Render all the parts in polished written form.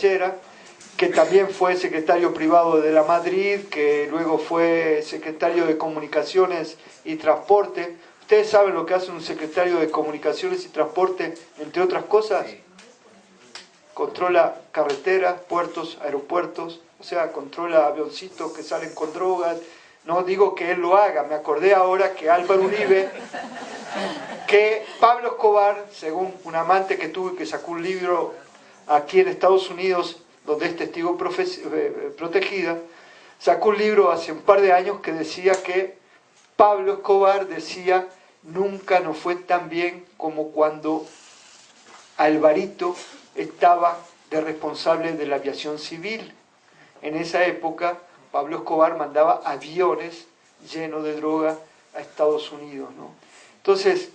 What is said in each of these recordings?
Trinchera, que también fue secretario privado de la Madrid, que luego fue secretario de Comunicaciones y Transporte. ¿Ustedes saben lo que hace un secretario de Comunicaciones y Transporte, entre otras cosas? Controla carreteras, puertos, aeropuertos, o sea, controla avioncitos que salen con drogas. No digo que él lo haga, me acordé ahora que Álvaro Uribe, que Pablo Escobar, según un amante que tuve que sacó un libro aquí en Estados Unidos, donde es testigo protegida, sacó un libro hace un par de años que decía que Pablo Escobar decía: nunca nos fue tan bien como cuando Alvarito estaba de responsable de la aviación civil. En esa época Pablo Escobar mandaba aviones llenos de droga a Estados Unidos, ¿no? Entonces,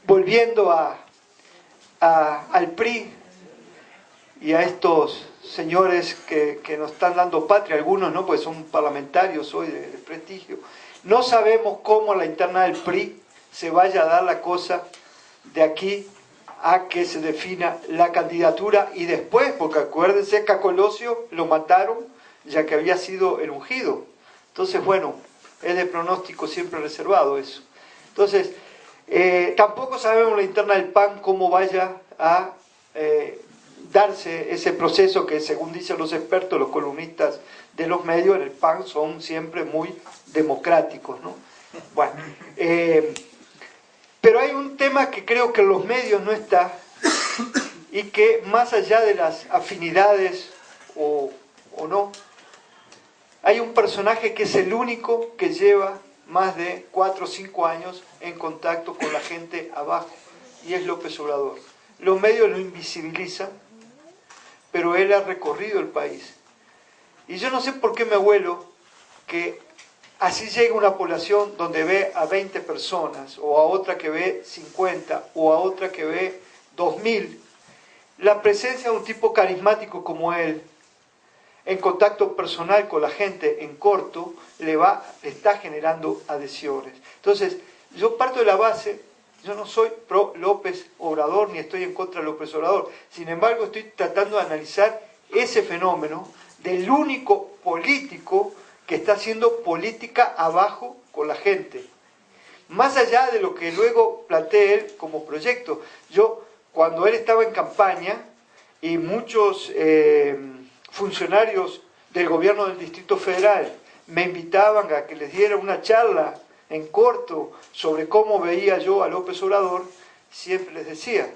volviendo al PRI y a estos señores que nos están dando patria, algunos no, pues son parlamentarios hoy de prestigio, no sabemos cómo a la interna del PRI se vaya a dar la cosa de aquí a que se defina la candidatura y después, porque acuérdense que a Colosio lo mataron ya que había sido el ungido. Entonces, bueno, es de pronóstico siempre reservado eso. Entonces, tampoco sabemos la interna del PAN cómo vaya a darse ese proceso que, según dicen los expertos, los columnistas de los medios, en el PAN son siempre muy democráticos, ¿no? Bueno, pero hay un tema que creo que en los medios no está y que, más allá de las afinidades o no, hay un personaje que es el único que lleva más de 4 o 5 años en contacto con la gente abajo, y es López Obrador. Los medios lo invisibilizan, pero él ha recorrido el país. Y yo no sé por qué mi abuelo, que así llega a una población donde ve a 20 personas, o a otra que ve 50, o a otra que ve 2000, la presencia de un tipo carismático como él, en contacto personal con la gente en corto, le está generando adhesiones. Entonces, yo parto de la base, yo no soy pro López Obrador, ni estoy en contra de López Obrador. Sin embargo, estoy tratando de analizar ese fenómeno del único político que está haciendo política abajo con la gente. Más allá de lo que luego planteé él como proyecto. Yo, cuando él estaba en campaña, y muchos funcionarios del gobierno del Distrito Federal me invitaban a que les diera una charla en corto sobre cómo veía yo a López Obrador, siempre les decía: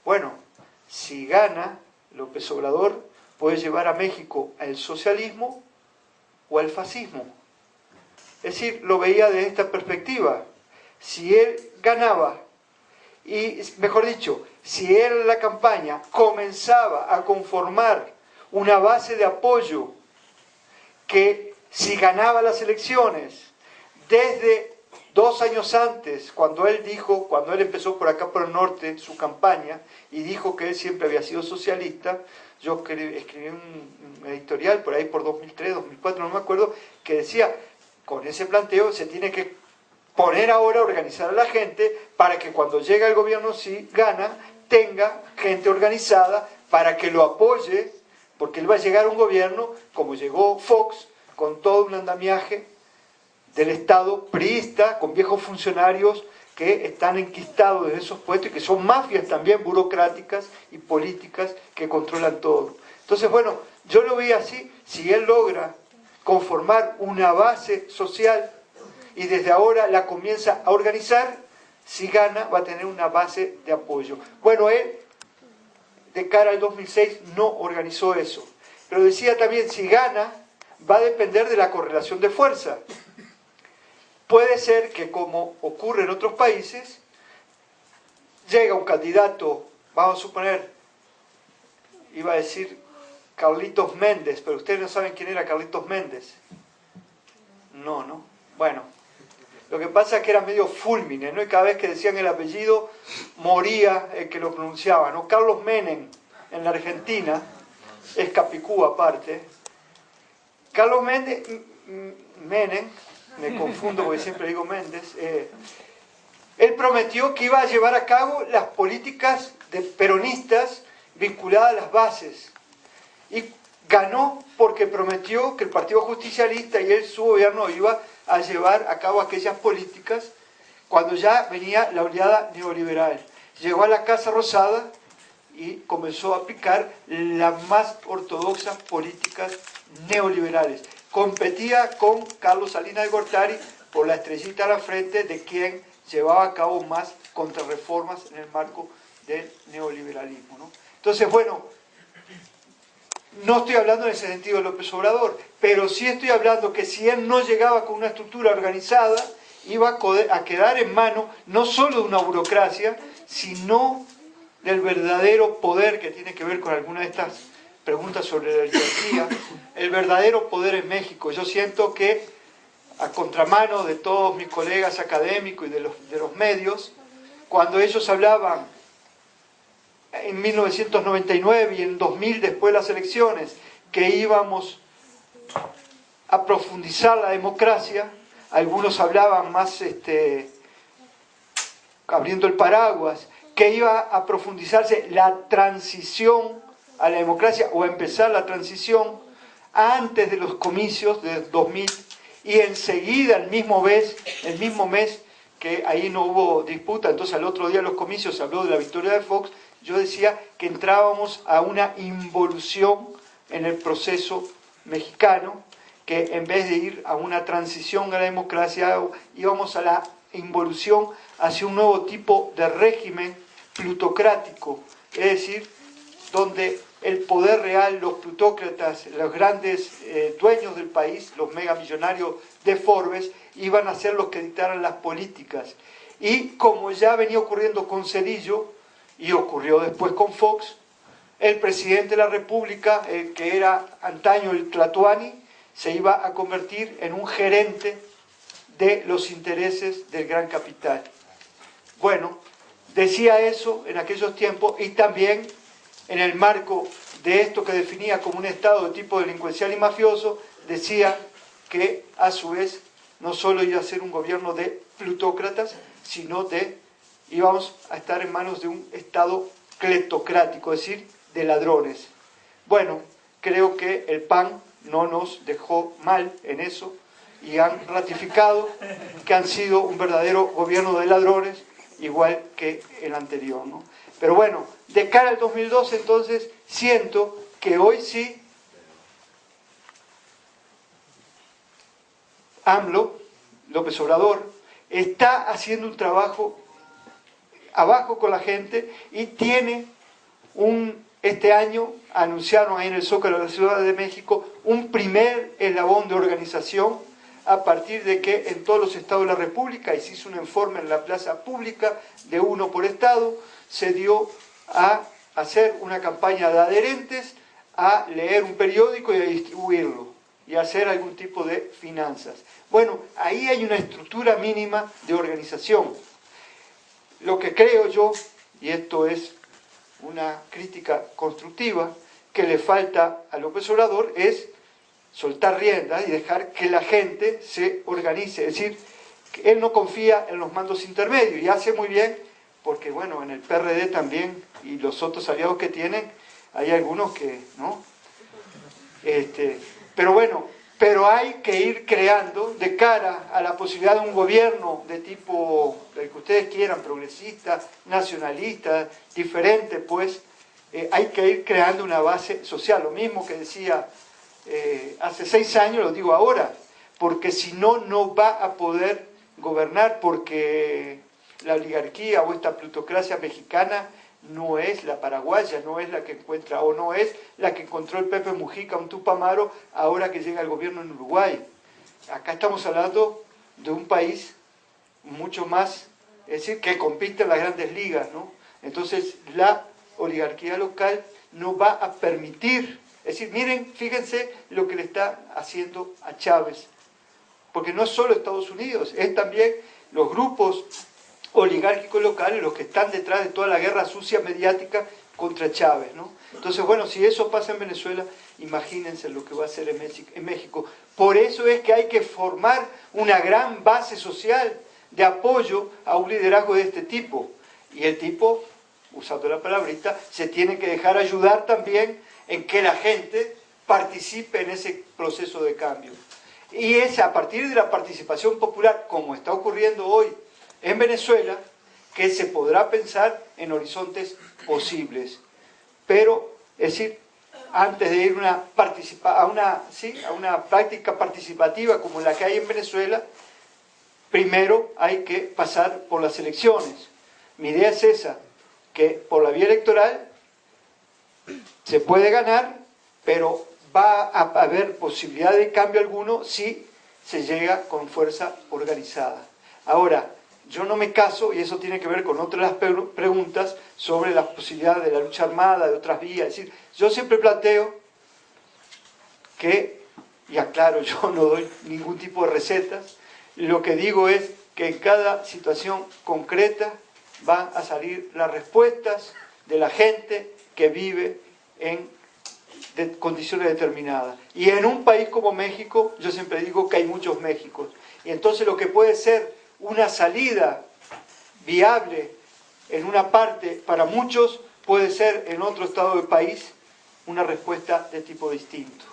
bueno, si gana López Obrador, puede llevar a México al socialismo o al fascismo. Es decir, lo veía de esta perspectiva. Si él ganaba, y mejor dicho, si él en la campaña comenzaba a conformar una base de apoyo que, si ganaba las elecciones desde 2 años antes, cuando él empezó por acá por el norte su campaña y dijo que él siempre había sido socialista, yo escribí un editorial por ahí por 2003, 2004, no me acuerdo, que decía: con ese planteo se tiene que poner ahora a organizar a la gente para que cuando llegue el gobierno, si gana, tenga gente organizada para que lo apoye, porque él va a llegar a un gobierno como llegó Fox, con todo un andamiaje del Estado priista, con viejos funcionarios que están enquistados en esos puestos y que son mafias también burocráticas y políticas que controlan todo. Entonces, bueno, yo lo vi así: si él logra conformar una base social y desde ahora la comienza a organizar, si gana va a tener una base de apoyo. Bueno, él de cara al 2006 no organizó eso, pero decía también: si gana va a depender de la correlación de fuerza. Puede ser que, como ocurre en otros países, llega un candidato, vamos a suponer, iba a decir Carlitos Méndez, pero ustedes no saben quién era Carlitos Méndez. No. Bueno, lo que pasa es que era medio fulmine, ¿no? Y cada vez que decían el apellido, moría el que lo pronunciaba, ¿no? Carlos Menem, en la Argentina, es Capicú aparte. Carlos Menem, me confundo porque siempre digo Méndez, él prometió que iba a llevar a cabo las políticas peronistas vinculada a las bases. Y ganó porque prometió que el Partido Justicialista y él, su gobierno, iba a llevar a cabo aquellas políticas cuando ya venía la oleada neoliberal. Llegó a la Casa Rosada y comenzó a aplicar las más ortodoxas políticas neoliberales. Competía con Carlos Salinas de Gortari por la estrellita a la frente de quien llevaba a cabo más contrarreformas en el marco del neoliberalismo, ¿no? Entonces, bueno, no estoy hablando en ese sentido de López Obrador, pero sí estoy hablando que si él no llegaba con una estructura organizada, iba a quedar en manos no solo de una burocracia, sino del verdadero poder, que tiene que ver con alguna de estas preguntas sobre la oligarquía, el verdadero poder en México. Yo siento que, a contramano de todos mis colegas académicos y de los medios, cuando ellos hablaban en 1999 y en 2000, después de las elecciones, que íbamos a profundizar la democracia, algunos hablaban más abriendo el paraguas, que iba a profundizarse la transición a la democracia o a empezar la transición antes de los comicios de 2000 y enseguida el mismo mes que ahí no hubo disputa, entonces al otro día de los comicios se habló de la victoria de Fox. Yo decía que entrábamos a una involución en el proceso mexicano, que en vez de ir a una transición a la democracia, íbamos a la involución hacia un nuevo tipo de régimen plutocrático, es decir, donde el poder real, los plutócratas, los grandes dueños del país, los megamillonarios de Forbes, iban a ser los que dictaran las políticas. Y como ya venía ocurriendo con Zedillo, y ocurrió después con Fox, el presidente de la República, que era antaño el Tlatoani, se iba a convertir en un gerente de los intereses del gran capital. Bueno, decía eso en aquellos tiempos y también en el marco de esto que definía como un Estado de tipo delincuencial y mafioso, decía que a su vez no solo iba a ser un gobierno de plutócratas, sino íbamos a estar en manos de un Estado cleptocrático, es decir, de ladrones. Bueno, creo que el PAN no nos dejó mal en eso y han ratificado que han sido un verdadero gobierno de ladrones, igual que el anterior, ¿no? Pero bueno, de cara al 2012 entonces siento que hoy sí AMLO, López Obrador, está haciendo un trabajo abajo con la gente y tiene este año, anunciaron ahí en el Zócalo de la Ciudad de México, un primer eslabón de organización a partir de que en todos los estados de la República, y se hizo un informe en la plaza pública de uno por estado, se dio a hacer una campaña de adherentes, a leer un periódico y a distribuirlo, y a hacer algún tipo de finanzas. Bueno, ahí hay una estructura mínima de organización. Lo que creo yo, y esto es una crítica constructiva, que le falta a López Obrador es soltar riendas y dejar que la gente se organice. Es decir, que él no confía en los mandos intermedios y hace muy bien, porque bueno, en el PRD también y los otros aliados que tienen, hay algunos que, ¿no? Pero bueno, pero hay que ir creando de cara a la posibilidad de un gobierno de tipo, del que ustedes quieran, progresista, nacionalista, diferente, pues, hay que ir creando una base social. Lo mismo que decía hace 6 años, lo digo ahora, porque si no, no va a poder gobernar, porque la oligarquía o esta plutocracia mexicana no es la paraguaya, no es la que encuentra, o no es la que encontró el Pepe Mujica, un Tupamaro, ahora que llega el gobierno en Uruguay. Acá estamos hablando de un país mucho más, es decir, que compite en las grandes ligas, ¿no? Entonces, la oligarquía local no va a permitir, es decir, miren, fíjense lo que le está haciendo a Chávez, porque no es solo Estados Unidos, es también los grupos oligárquicos locales los que están detrás de toda la guerra sucia mediática contra Chávez, ¿no? Entonces, bueno, si eso pasa en Venezuela, imagínense lo que va a hacer en México. Por eso es que hay que formar una gran base social de apoyo a un liderazgo de este tipo. Y el tipo usando la palabrita, se tiene que dejar ayudar también en que la gente participe en ese proceso de cambio. Y es a partir de la participación popular, como está ocurriendo hoy en Venezuela, que se podrá pensar en horizontes posibles. Pero, es decir, antes de ir a una práctica participativa como la que hay en Venezuela, primero hay que pasar por las elecciones. Mi idea es esa, que por la vía electoral se puede ganar, pero va a haber posibilidad de cambio alguno si se llega con fuerza organizada. Ahora, yo no me caso, y eso tiene que ver con otras preguntas sobre las posibilidades de la lucha armada, de otras vías. Es decir, yo siempre planteo que, y aclaro, yo no doy ningún tipo de recetas, lo que digo es que en cada situación concreta van a salir las respuestas de la gente que vive en condiciones determinadas. Y en un país como México, yo siempre digo que hay muchos Méxicos. Y entonces lo que puede ser una salida viable en una parte para muchos, puede ser en otro estado del país una respuesta de tipo distinto.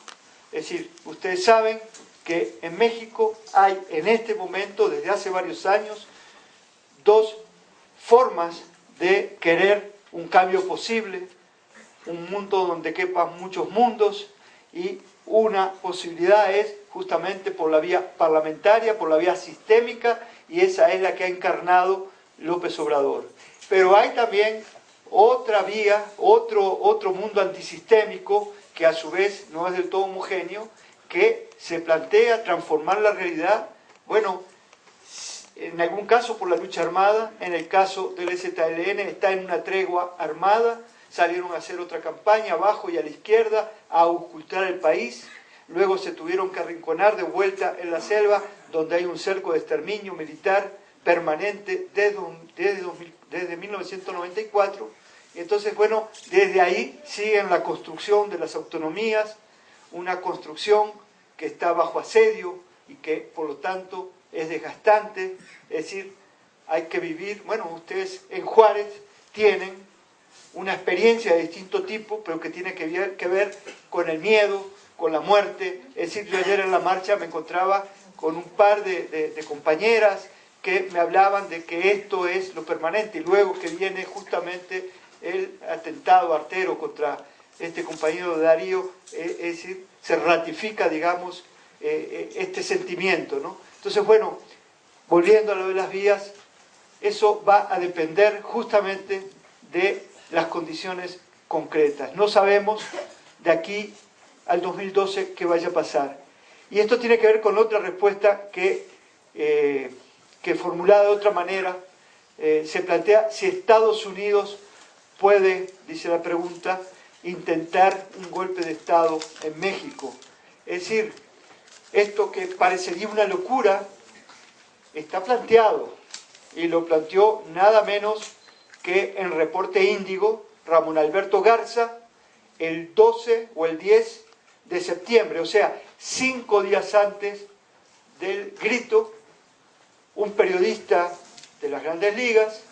Es decir, ustedes saben que en México hay en este momento, desde hace varios años, dos formas de querer un cambio posible, un mundo donde quepan muchos mundos, y una posibilidad es justamente por la vía parlamentaria, por la vía sistémica, y esa es la que ha encarnado López Obrador. Pero hay también otra vía, otro mundo antisistémico, que a su vez no es del todo homogéneo, que se plantea transformar la realidad, bueno, en algún caso por la lucha armada, en el caso del EZLN está en una tregua armada, salieron a hacer otra campaña abajo y a la izquierda, a ocultar el país, luego se tuvieron que arrinconar de vuelta en la selva, donde hay un cerco de exterminio militar permanente desde 1994, y entonces, bueno, desde ahí siguen la construcción de las autonomías, una construcción que está bajo asedio y que, por lo tanto, es desgastante, es decir, hay que vivir, bueno, ustedes en Juárez tienen una experiencia de distinto tipo, pero que tiene que ver con el miedo, con la muerte. Es decir, yo ayer en la marcha me encontraba con un par de compañeras que me hablaban de que esto es lo permanente, y luego que viene justamente el atentado artero contra este compañero Darío, es decir, se ratifica, digamos, este sentimiento, ¿no? Entonces, bueno, volviendo a lo de las vías, eso va a depender justamente de las condiciones concretas. No sabemos de aquí al 2012 qué vaya a pasar. Y esto tiene que ver con otra respuesta que formulada de otra manera, se plantea si Estados Unidos puede, dice la pregunta, intentar un golpe de Estado en México. Es decir, esto que parecería una locura, está planteado, y lo planteó nada menos que en Reporte Índigo, Ramón Alberto Garza, el 12 o el 10 de septiembre, o sea, 5 días antes del grito, un periodista de las Grandes Ligas,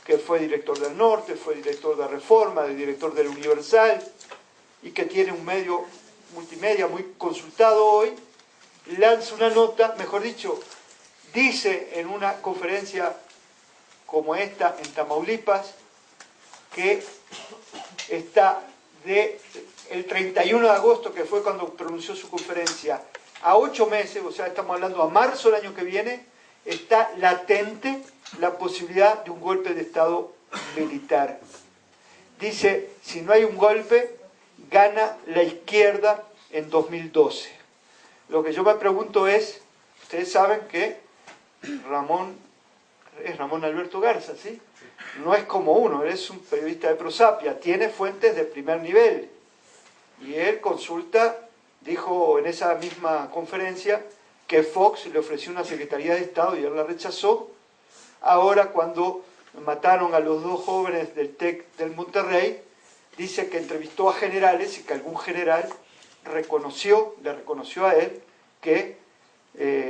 que fue director del Norte, fue director de Reforma, director del Universal, y que tiene un medio multimedia muy consultado hoy, lanza una nota, mejor dicho, dice en una conferencia como esta en Tamaulipas, que está el 31 de agosto, que fue cuando pronunció su conferencia, a 8 meses, o sea, estamos hablando a marzo del año que viene, está latente la posibilidad de un golpe de Estado militar. Dice, si no hay un golpe, gana la izquierda en 2012. Lo que yo me pregunto es, ustedes saben que Ramón Alberto Garza, ¿sí? No es como uno, él es un periodista de Prosapia, tiene fuentes de primer nivel. Y él consulta, dijo en esa misma conferencia, que Fox le ofreció una Secretaría de Estado y él la rechazó. Ahora, cuando mataron a los 2 jóvenes del TEC del Monterrey, dice que entrevistó a generales y que algún general le reconoció a él que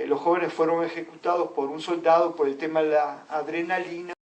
los jóvenes fueron ejecutados por un soldado por el tema de la adrenalina.